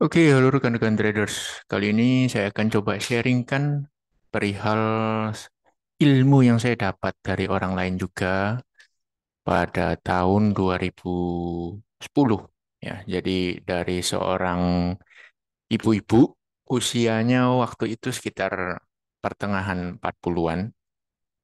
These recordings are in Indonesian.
Oke, halo rekan-rekan traders. Kali ini saya akan coba sharingkan perihal ilmu yang saya dapat dari orang lain juga pada tahun 2010. Ya, jadi dari seorang ibu-ibu usianya waktu itu sekitar pertengahan 40-an.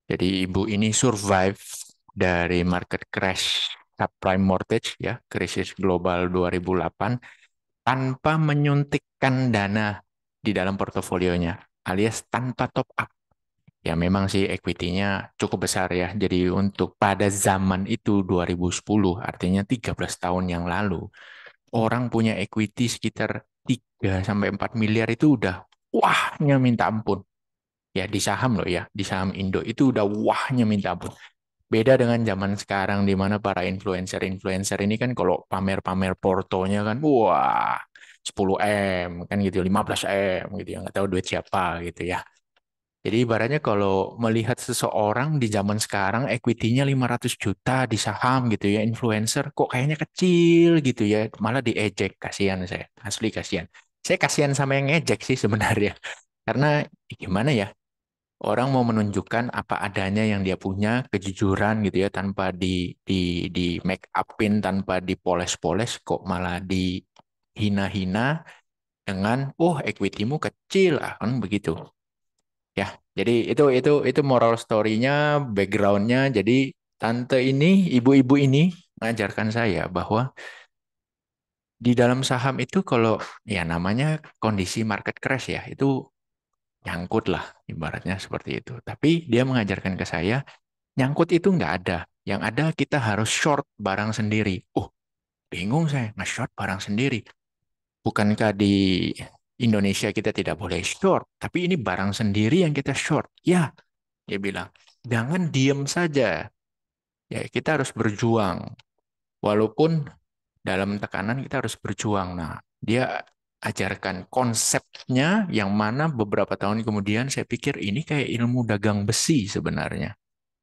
Jadi ibu ini survive dari market crash subprime mortgage ya, krisis global 2008 tanpa menyuntikkan dana di dalam portofolionya, alias tanpa top up. Ya memang sih equity-nya cukup besar ya. Jadi untuk pada zaman itu 2010, artinya 13 tahun yang lalu, orang punya equity sekitar 3 sampai 4 miliar itu udah wahnya minta ampun. Ya di saham loh ya, di saham Indo itu udah wahnya minta ampun. Beda dengan zaman sekarang di mana para influencer-influencer ini kan kalau pamer-pamer portonya kan wah 10 M kan gitu, 15 M gitu ya, nggak tahu duit siapa gitu ya. Jadi ibaratnya kalau melihat seseorang di zaman sekarang equity-nya 500 juta di saham gitu ya, influencer kok kayaknya kecil gitu ya, malah diejek, kasihan saya, asli kasihan. Saya kasihan sama yang ngejek sih sebenarnya. Karena gimana ya, orang mau menunjukkan apa adanya yang dia punya, kejujuran gitu ya, tanpa di make upin, tanpa dipoles-poles, kok malah dihina-hina dengan, oh equity-mu kecil, ah kan begitu. Ya, jadi itu moral story-nya, background-nya. Jadi tante ini, ibu-ibu ini mengajarkan saya bahwa di dalam saham itu kalau ya namanya kondisi market crash ya, itu nyangkut lah ibaratnya seperti itu. Tapi dia mengajarkan ke saya, nyangkut itu nggak ada. Yang ada kita harus short barang sendiri. Oh, bingung saya, nge-short barang sendiri. Bukankah di Indonesia kita tidak boleh short, tapi ini barang sendiri yang kita short. Ya, dia bilang, jangan diem saja. Ya, kita harus berjuang. Walaupun dalam tekanan kita harus berjuang. Nah, dia ajarkan konsepnya yang mana beberapa tahun kemudian saya pikir ini kayak ilmu dagang besi sebenarnya.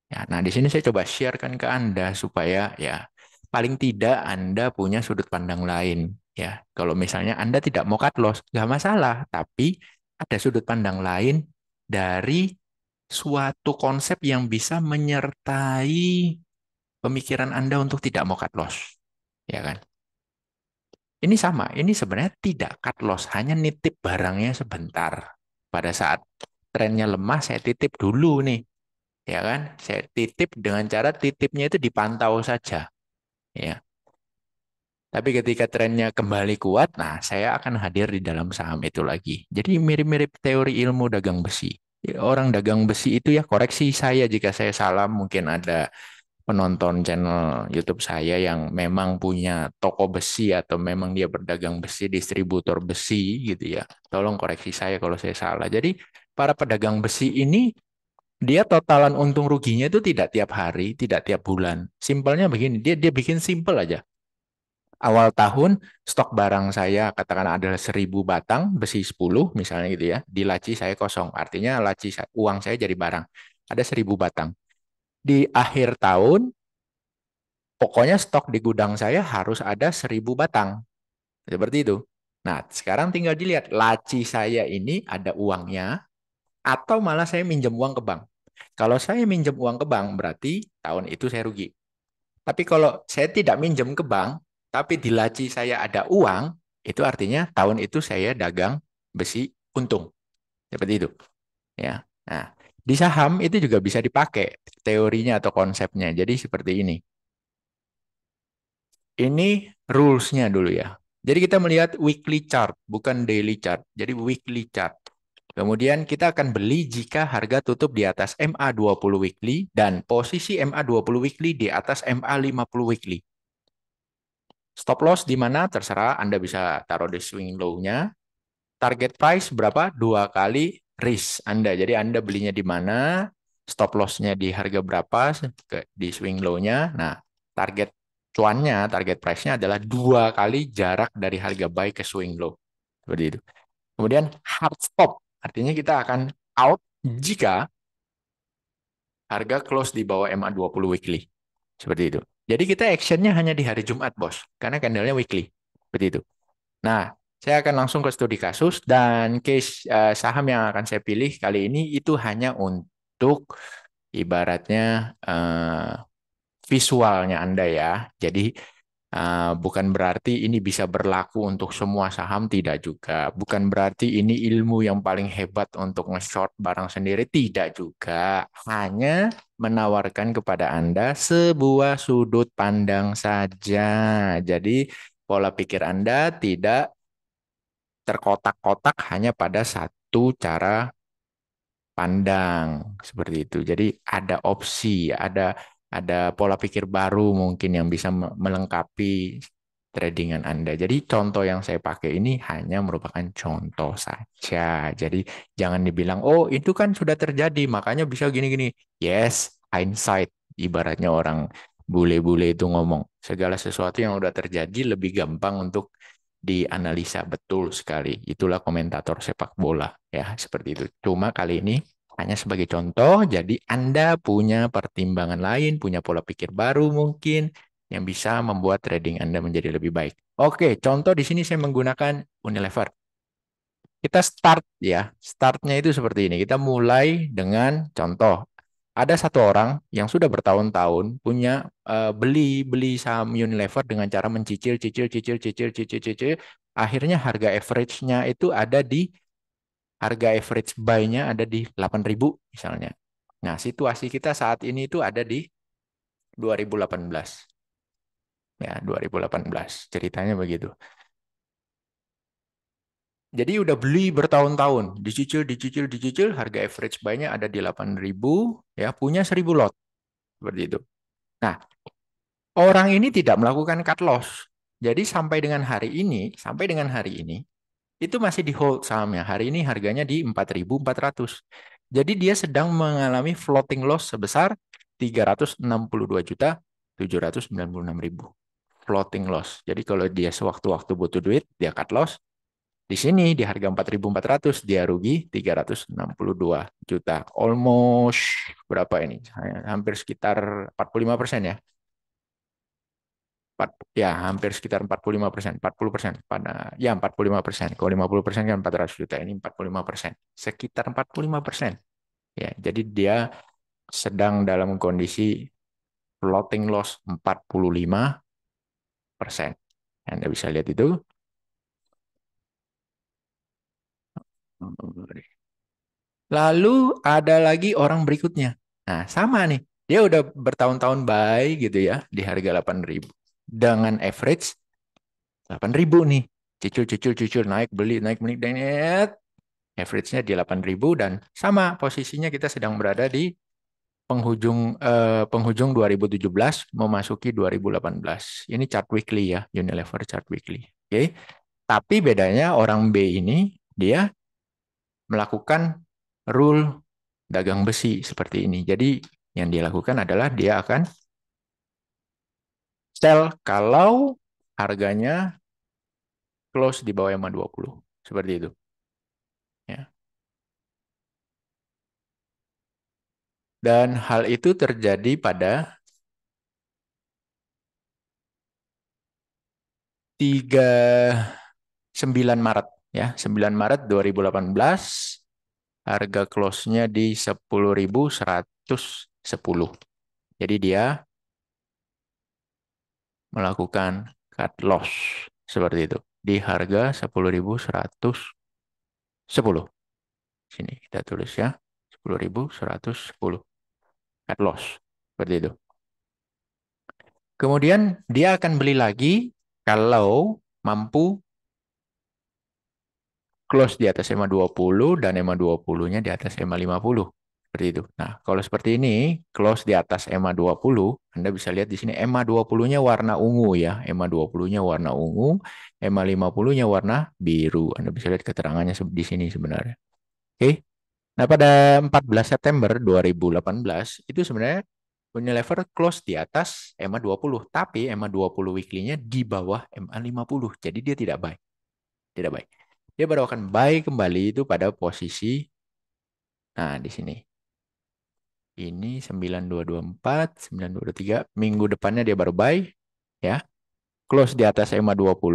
Ya, nah di sini saya coba sharekan ke Anda supaya ya paling tidak Anda punya sudut pandang lain. Ya, kalau misalnya Anda tidak mau cut loss, nggak masalah. Tapi ada sudut pandang lain dari suatu konsep yang bisa menyertai pemikiran Anda untuk tidak mau cut loss. Ya kan? Ini sama, ini sebenarnya tidak cut loss, hanya nitip barangnya sebentar. Pada saat trennya lemah, saya titip dulu nih. Ya kan? Saya titip dengan cara titipnya itu dipantau saja, ya. Tapi ketika trennya kembali kuat, nah saya akan hadir di dalam saham itu lagi. Jadi mirip-mirip teori ilmu dagang besi. Ya, orang dagang besi itu ya koreksi saya jika saya salah, mungkin ada penonton channel YouTube saya yang memang punya toko besi atau memang dia berdagang besi, distributor besi gitu ya. Tolong koreksi saya kalau saya salah. Jadi para pedagang besi ini dia totalan untung ruginya itu tidak tiap hari, tidak tiap bulan. Simpelnya begini, dia bikin simpel aja. Awal tahun stok barang saya katakan adalah 1.000 batang besi 10 misalnya gitu ya. Di laci saya kosong. Artinya uang saya jadi barang. Ada 1.000 batang. Di akhir tahun pokoknya stok di gudang saya harus ada 1.000 batang. Seperti itu. Nah, sekarang tinggal dilihat laci saya ini ada uangnya atau malah saya minjem uang ke bank. Kalau saya minjem uang ke bank, berarti tahun itu saya rugi. Tapi kalau saya tidak minjem ke bank, tapi di laci saya ada uang, itu artinya tahun itu saya dagang besi untung. Seperti itu. Ya. Nah, di saham itu juga bisa dipakai teorinya atau konsepnya. Jadi seperti ini. Ini rules-nya dulu ya. Jadi kita melihat weekly chart, bukan daily chart. Jadi weekly chart. Kemudian kita akan beli jika harga tutup di atas MA20 weekly dan posisi MA20 weekly di atas MA50 weekly. Stop loss di mana terserah Anda bisa taruh di swing low-nya. Target price berapa? Dua kali risk Anda. Jadi Anda belinya di mana, stop loss-nya di harga berapa di swing low-nya. Nah, target cuannya, target price-nya adalah dua kali jarak dari harga buy ke swing low. Seperti itu. Kemudian hard stop, artinya kita akan out jika harga close di bawah MA20 weekly. Seperti itu. Jadi kita action-nya hanya di hari Jumat, bos. Karena candle-nya weekly. Seperti itu. Nah, Saya akan langsung ke studi kasus dan case saham yang akan saya pilih kali ini itu hanya untuk ibaratnya visualnya Anda ya. Jadi bukan berarti ini bisa berlaku untuk semua saham, tidak juga. Bukan berarti ini ilmu yang paling hebat untuk nge-short barang sendiri, tidak juga. Hanya menawarkan kepada Anda sebuah sudut pandang saja. Jadi pola pikir Anda tidak terkotak-kotak hanya pada satu cara pandang seperti itu. Jadi ada opsi, ada pola pikir baru mungkin yang bisa melengkapi tradingan Anda. Jadi contoh yang saya pakai ini hanya merupakan contoh saja. Jadi jangan dibilang, oh itu kan sudah terjadi, makanya bisa gini-gini. Yes, hindsight. Ibaratnya orang bule-bule itu ngomong, segala sesuatu yang udah terjadi lebih gampang untuk dianalisa betul sekali. Itulah komentator sepak bola ya, seperti itu. Cuma kali ini hanya sebagai contoh, jadi Anda punya pertimbangan lain, punya pola pikir baru mungkin yang bisa membuat trading Anda menjadi lebih baik. Oke, contoh di sini saya menggunakan Unilever. Kita start ya, startnya itu seperti ini. Kita mulai dengan contoh. Ada satu orang yang sudah bertahun-tahun punya beli beli saham Unilever dengan cara mencicil, cicil, cicil, cicil, cicil, cicil. Akhirnya harga average-nya itu ada di harga average buy-nya ada di 8.000 misalnya. Nah, situasi kita saat ini itu ada di 2018. Ya, 2018. Ceritanya begitu. Jadi udah beli bertahun-tahun, dicicil, dicicil, dicicil, harga average buy-nya ada di 8.000, ya, punya 1.000 lot. Seperti itu. Nah, orang ini tidak melakukan cut loss. Jadi sampai dengan hari ini, itu masih di hold sahamnya. Hari ini harganya di 4.400. Jadi dia sedang mengalami floating loss sebesar 362.796.000. Floating loss. Jadi kalau dia sewaktu-waktu butuh duit, dia cut loss. Di sini di harga 4.400 dia rugi 362 juta. Almost berapa ini? Hampir sekitar 45% ya. Ya, hampir sekitar 45%, 40%. Ya, 45%. Kalau 50% kan 400 juta, ini 45%. Sekitar 45%. Ya, jadi dia sedang dalam kondisi floating loss 45%. Anda bisa lihat itu. Lalu ada lagi orang berikutnya. Nah, sama nih. Dia udah bertahun-tahun buy gitu ya di harga 8.000. Dengan average 8.000 nih. Cicil, cicil, cicil, naik, beli, naik, beli, naik. Average-nya di 8.000 dan sama posisinya kita sedang berada di penghujung 2017 memasuki 2018. Ini chart weekly ya, Unilever chart weekly. Oke. Tapi bedanya orang B ini dia melakukan rule dagang besi seperti ini. Jadi yang dia lakukan adalah dia akan sell kalau harganya close di bawah EMA 20. Seperti itu. Ya. Dan hal itu terjadi pada 9 ya, 9 Maret 2018 harga close-nya di 10.110. Jadi dia melakukan cut loss seperti itu di harga 10.110. Sini kita tulis ya. 10.110 cut loss. Seperti itu. Kemudian dia akan beli lagi kalau mampu close di atas EMA 20 dan EMA 20-nya di atas EMA 50. Seperti itu. Nah, kalau seperti ini, close di atas EMA 20, Anda bisa lihat di sini EMA 20-nya warna ungu ya. EMA 20-nya warna ungu, EMA 50-nya warna biru. Anda bisa lihat keterangannya di sini sebenarnya. Oke. Nah, pada 14 September 2018 itu sebenarnya Unilever close di atas EMA 20, tapi EMA 20 weekly-nya di bawah EMA 50. Jadi dia tidak buy. Tidak buy. Dia baru akan buy kembali itu pada posisi nah di sini. Ini 9224, 9223. Minggu depannya dia baru buy ya. Close di atas EMA 20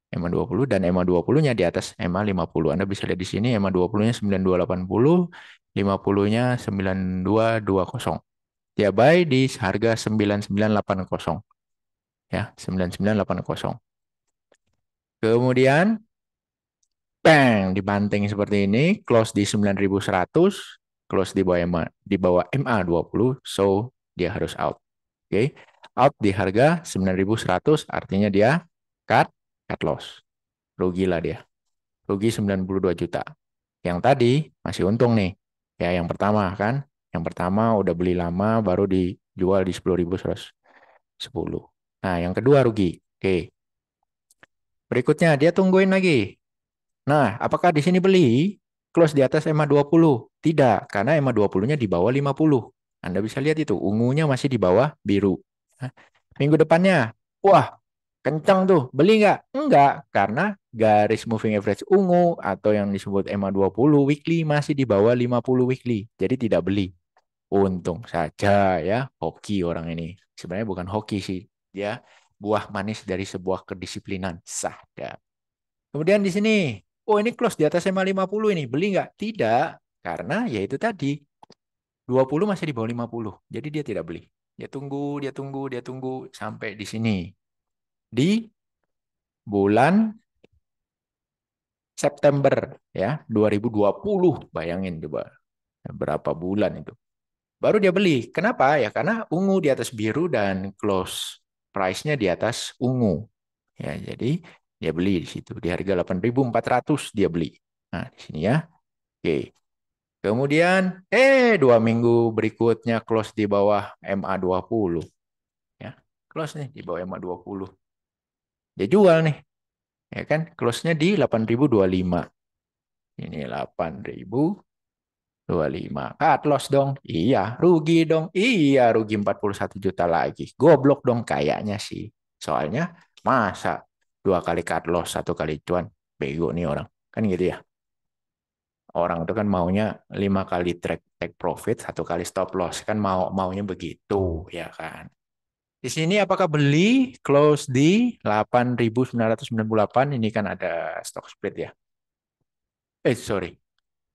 EMA 20 dan EMA 20-nya di atas EMA 50. Anda bisa lihat di sini EMA 20-nya 9280, 50-nya 9220. Dia buy di harga 9980 ya, 9980. Kemudian bang dibanting seperti ini, close di 9100, close di bawah MA 20, so dia harus out. Oke. Out di harga 9100 artinya dia cut cut loss. Rugilah dia. Rugi 92 juta. Yang tadi masih untung nih. Ya, yang pertama kan. Yang pertama udah beli lama baru dijual di 10.110. Nah, yang kedua rugi. Oke. Berikutnya dia tungguin lagi. Nah, apakah di sini beli close di atas EMA 20? Tidak, karena EMA 20-nya di bawah 50. Anda bisa lihat itu, ungunya masih di bawah biru. Hah? Minggu depannya, wah, kencang tuh. Beli nggak? Enggak, karena garis moving average ungu atau yang disebut EMA 20 weekly masih di bawah 50 weekly. Jadi tidak beli. Untung saja ya, hoki orang ini. Sebenarnya bukan hoki sih. Dia buah manis dari sebuah kedisiplinan. Sadap. Kemudian di sini, oh ini close di atas SMA 50 ini, beli nggak? Tidak, karena ya itu tadi, 20 masih di bawah 50. Jadi dia tidak beli. Dia tunggu, dia tunggu, dia tunggu sampai di sini. Di bulan September ya, 2020. Bayangin coba berapa bulan itu. Baru dia beli. Kenapa? Ya karena ungu di atas biru dan close price-nya di atas ungu. Ya, jadi dia beli di situ di harga 8.400 dia beli. Nah, di sini ya. Oke. Kemudian, 2 minggu berikutnya close di bawah MA 20. Ya, close nih di bawah MA 20. Dia jual nih, ya kan? Close-nya di 8.025. Ini 8.025. Cut loss dong. Iya, rugi dong. Iya, rugi 41 juta lagi. Goblok dong kayaknya sih. Soalnya, masa 2 kali cut loss, 1 kali cuan. Bego nih orang. Kan gitu ya. Orang itu kan maunya 5 kali take profit, 1 kali stop loss. Kan maunya begitu, ya kan. Di sini apakah beli close di 8.998? Ini kan ada stock split ya. Sorry.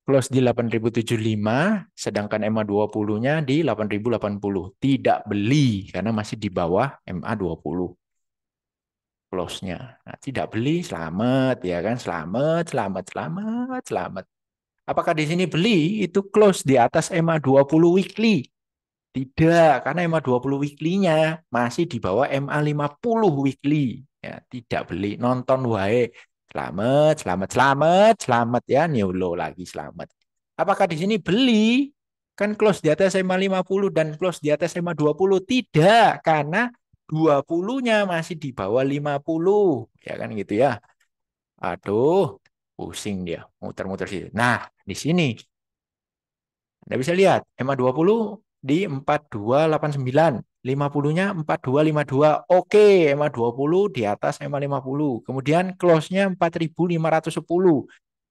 Close di 8.075, sedangkan MA 20-nya di 8.080. Tidak beli karena masih di bawah MA 20 close-nya. Nah, tidak beli, selamat ya kan. Selamat, selamat, selamat, selamat. Apakah di sini beli itu close di atas EMA 20 weekly? Tidak, karena EMA 20 weekly-nya masih di bawah MA 50 weekly. Ya, tidak beli, nonton wae. Selamat, selamat, selamat, selamat ya, new low lagi selamat. Apakah di sini beli? Kan close di atas EMA 50 dan close di atas EMA 20? Tidak, karena 20-nya masih di bawah 50. Ya kan gitu ya. Aduh, pusing dia, muter-muter sih. Nah, di sini Anda bisa lihat EMA 20 di 4289, 50-nya 4252. Oke, EMA 20 di atas EMA 50. Kemudian close-nya 4510.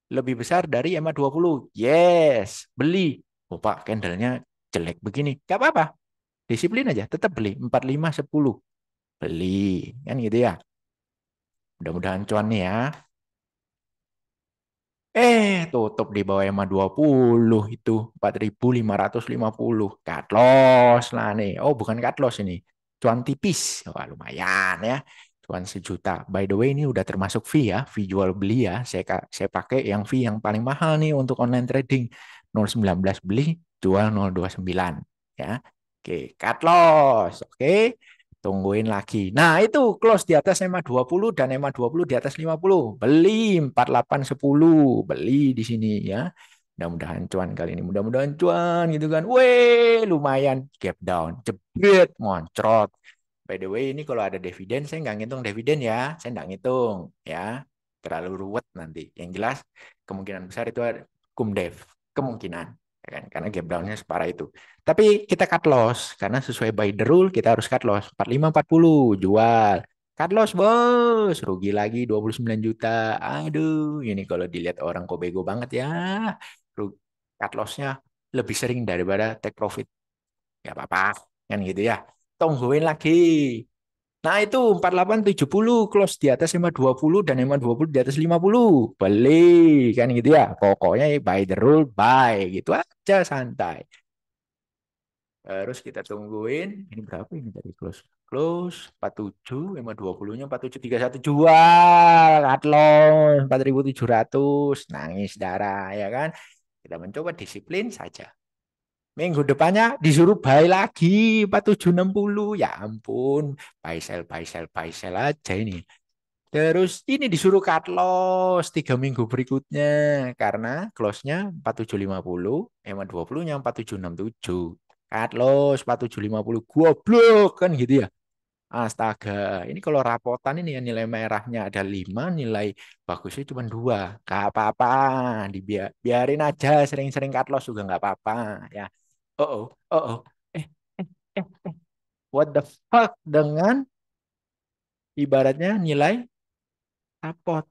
Lebih besar dari EMA 20. Yes, beli. Oh, Pak, candle-nya jelek begini. Gak apa-apa. Disiplin aja, tetap beli 4510. Beli, kan gitu ya. Mudah-mudahan cuan nih ya. Tutup di bawah EMA 20 itu 4.550. Cut loss lah nih. Oh, bukan cut loss ini. Cuan tipis. Wah, lumayan ya. Cuan 1 juta. By the way, ini udah termasuk fee ya. Fee jual beli ya. Saya pakai yang fee yang paling mahal nih untuk online trading. 0,19 beli, jual 0,29. Ya. Oke, cut loss. Oke. Tungguin lagi. Nah, itu close di atas EMA 20 dan EMA 20 di atas 50. Beli 4810. Beli di sini ya. Mudah-mudahan cuan kali ini. Mudah-mudahan cuan gitu kan. Weh, lumayan. Gap down. Jebret. Moncrot. By the way, ini kalau ada dividen, saya nggak ngitung dividen ya. Saya nggak ngitung ya. Terlalu ruwet nanti. Yang jelas, kemungkinan besar itu ada kumdev. Kemungkinan. Ya kan? Karena gap down-nya separah itu. Tapi kita cut loss karena sesuai by the rule kita harus cut loss 4540 jual. Cut loss bos, rugi lagi 29 juta. Aduh, ini kalau dilihat orang kok bego banget ya. Cut loss-nya lebih sering daripada take profit. Gak apa-apa, kan gitu ya. Tungguin lagi. Nah itu 4870 close di atas 520 dan 520 di atas 50. Beli kan gitu ya. Pokoknya by the rule buy gitu aja santai. Terus kita tungguin. Ini berapa ini tadi close? Close 47, 520-nya 4731 jual. Cut loss 4700. Nangis darah ya kan. Kita mencoba disiplin saja. Minggu depannya disuruh buy lagi 4760. Ya ampun, buy sell aja ini. Terus ini disuruh cut loss 3 minggu berikutnya karena close-nya 4750, 20-nya 4767. Cut loss 4750 goblok kan gitu ya. Astaga, ini kalau rapotan ini ya nilai merahnya ada 5, nilai bagusnya cuma 2. Gak apa-apa, biarin aja sering-sering cut loss juga nggak apa-apa ya. Oh, oh, oh, oh. Eh, eh, what the fuck dengan ibaratnya nilai rapot,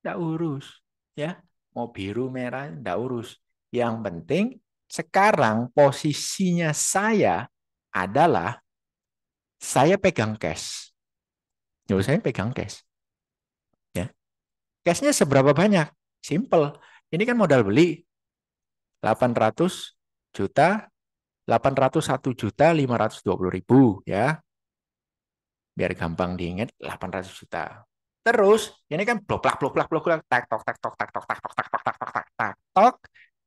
nggak urus ya. Mau biru merah nggak urus. Yang penting sekarang posisinya saya adalah saya pegang cash. Ya, saya pegang cash ya. Cashnya seberapa banyak? Simple. Ini kan modal beli 800 juta, 801.520.000 ya. Biar gampang diingat 800 juta. Terus ini kan bloklak bloklak bloklak tak tok tak tok tak tok tak tok tak tok tak tok tak tak tok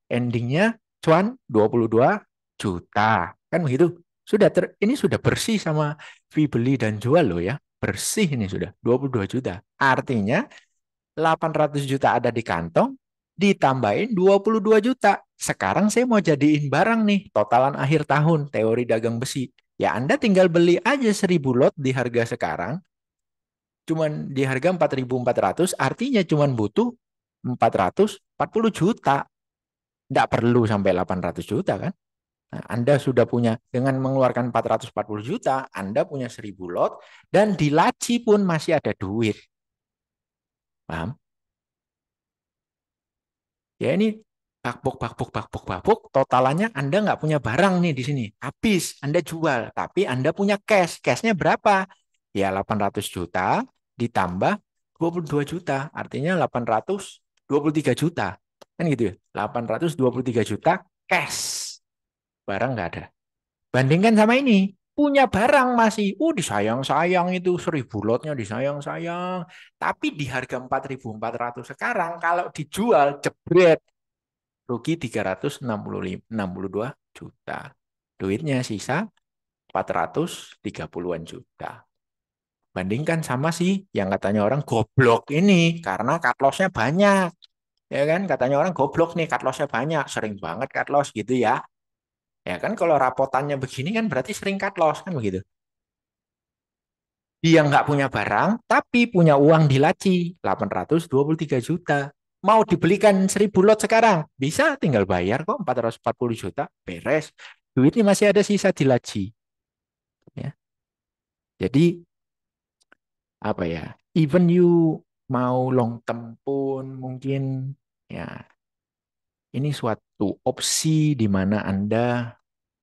endingnya cuan 22 juta. Kan begitu. Ini sudah bersih sama fee beli dan jual loh ya. Bersih ini sudah 22 juta. Artinya 800 juta ada di kantong, ditambahin 22 juta. Sekarang saya mau jadiin barang nih, totalan akhir tahun, teori dagang besi. Ya Anda tinggal beli aja 1.000 lot di harga sekarang, cuman di harga 4.400, artinya cuman butuh 440 juta. Nggak perlu sampai 800 juta kan? Nah, Anda sudah punya, dengan mengeluarkan 440 juta, Anda punya 1.000 lot, dan di laci pun masih ada duit. Paham? Ya ini bakbuk, totalannya Anda nggak punya barang nih di sini. Habis, Anda jual. Tapi Anda punya cash. Cashnya berapa? Ya 800 juta ditambah 22 juta. Artinya 823 juta. Kan gitu ya. 823 juta cash. Barang nggak ada. Bandingkan sama ini. Punya barang masih. Disayang-sayang itu 1.000 lotnya disayang-sayang. Tapi di harga 4.400 sekarang kalau dijual jebret rugi 362 juta. Duitnya sisa 430-an juta. Bandingkan sama sih yang katanya orang goblok ini karena cut loss-nya banyak. Ya kan katanya orang goblok nih cut loss-nya banyak, sering banget cut loss gitu ya. Ya kan kalau rapotannya begini kan berarti sering cut loss kan begitu. Dia nggak punya barang tapi punya uang di laci 823 juta. Mau dibelikan 1.000 lot sekarang? Bisa tinggal bayar kok 440 juta, beres. Duitnya masih ada sisa di laci. Ya. Jadi apa ya? Even you mau long term pun mungkin ya ini suatu opsi di mana Anda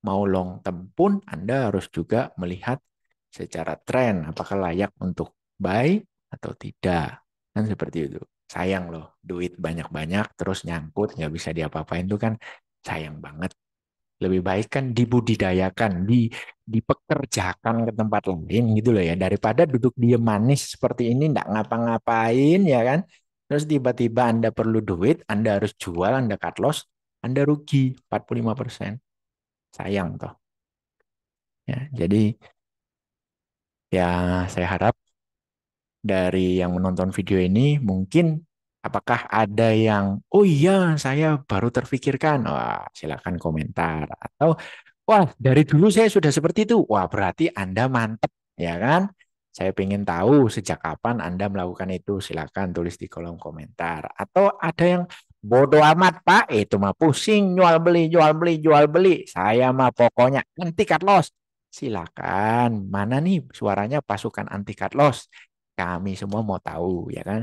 mau long term pun Anda harus juga melihat secara tren apakah layak untuk buy atau tidak. Kan seperti itu. Sayang loh, duit banyak-banyak terus nyangkut nggak bisa diapa-apain itu kan sayang banget. Lebih baik kan dibudidayakan, dipekerjakan ke tempat lain gitu loh ya. Daripada duduk diem manis seperti ini nggak ngapa-ngapain ya kan. Terus tiba-tiba Anda perlu duit, Anda harus jual, Anda cut loss, Anda rugi 45%. Sayang toh. Ya, jadi ya saya harap dari yang menonton video ini mungkin apakah ada yang oh iya saya baru terfikirkan. Wah, silakan komentar atau wah dari dulu saya sudah seperti itu. Wah, berarti Anda mantep ya kan? Saya ingin tahu sejak kapan Anda melakukan itu. Silakan tulis di kolom komentar. Atau ada yang bodoh amat Pak, itu mah pusing jual beli jual beli jual beli. Saya mah pokoknya anti cut loss. Silakan. Mana nih suaranya pasukan anti cut loss? Kami semua mau tahu ya kan.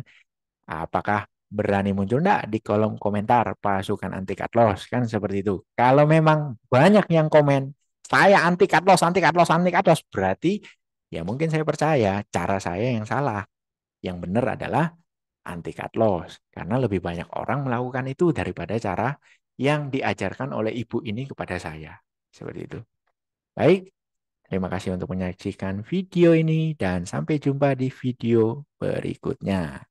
Apakah berani muncul enggak di kolom komentar pasukan anti cut loss kan seperti itu. Kalau memang banyak yang komen saya anti cut loss, anti cut loss, anti cut loss berarti Ya mungkin saya percaya cara saya yang salah. Yang benar adalah anti cut loss. Karena lebih banyak orang melakukan itu daripada cara yang diajarkan oleh ibu ini kepada saya. Seperti itu. Baik, terima kasih untuk menyaksikan video ini dan sampai jumpa di video berikutnya.